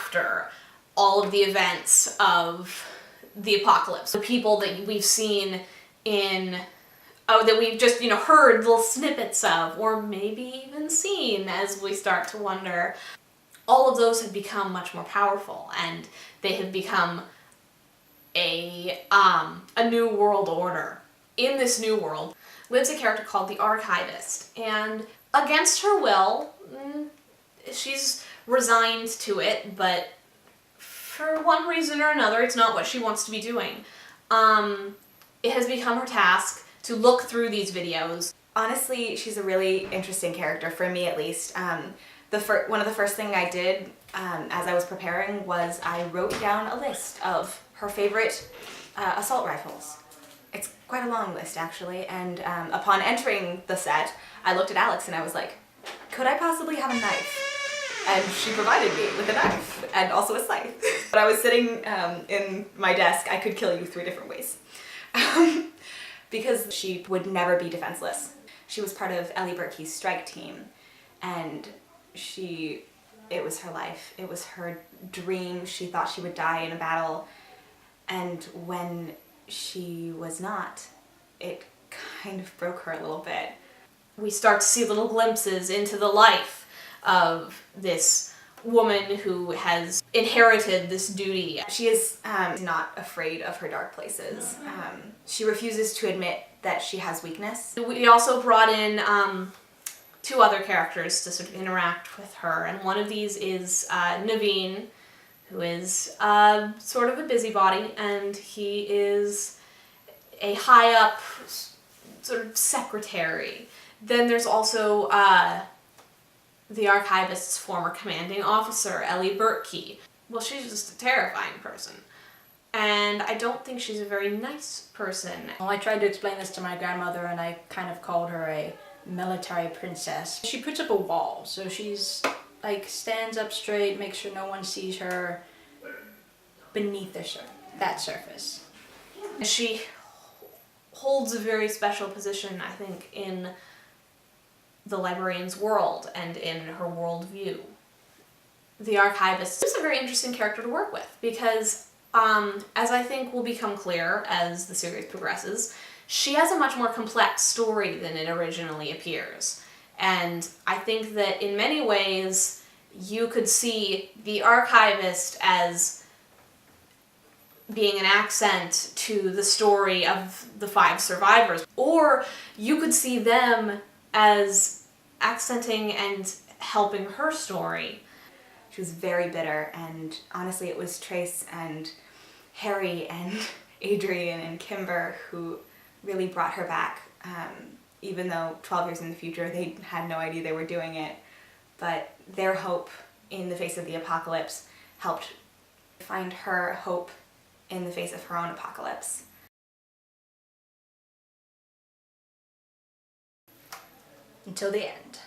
after all of the events of the apocalypse. The people that we've seen in, that we've just, heard little snippets of, or maybe even seen as we start to wonder, all of those have become much more powerful, and they have become a new world order. In this new world lives a character called the Archivist, and against her will, she's resigned to it, but for one reason or another, it's not what she wants to be doing. It has become her task to look through these videos. Honestly, she's a really interesting character, for me at least. One of the first things I did as I was preparing was I wrote down a list of her favorite assault rifles. It's quite a long list, actually, and upon entering the set, I looked at Alex and I was like, could I possibly have a knife? And she provided me with a knife and also a scythe. But I was sitting in my desk, I could kill you 3 different ways. Because she would never be defenseless. She was part of Ellie Burke's strike team, and it was her life. It was her dream. She thought she would die in a battle, and when she was not, it kind of broke her a little bit. We start to see little glimpses into the life of this woman who has inherited this duty. She is not afraid of her dark places. She refuses to admit that she has weakness. We also brought in 2 other characters to sort of interact with her, and one of these is Naveen, who is sort of a busybody, and he is a high-up sort of secretary. Then there's also the Archivist's former commanding officer, Ellie Burke. Well, she's just a terrifying person. And I don't think she's a very nice person. Well, I tried to explain this to my grandmother, and I kind of called her a military princess. She puts up a wall, so she's like stands up straight, makes sure no one sees her beneath that surface. She holds a very special position, I think, in the librarian's world and in her worldview. The Archivist is a very interesting character to work with because, as I think will become clear as the series progresses, she has a much more complex story than it originally appears. And I think that in many ways you could see the Archivist as being an accent to the story of the 5 survivors, or you could see them as accenting and helping her story. She was very bitter, and honestly it was Trace and Harry and Adrian and Kimber who really brought her back, even though 12 years in the future they had no idea they were doing it. But their hope in the face of the apocalypse helped find her hope in the face of her own apocalypse. Until the end.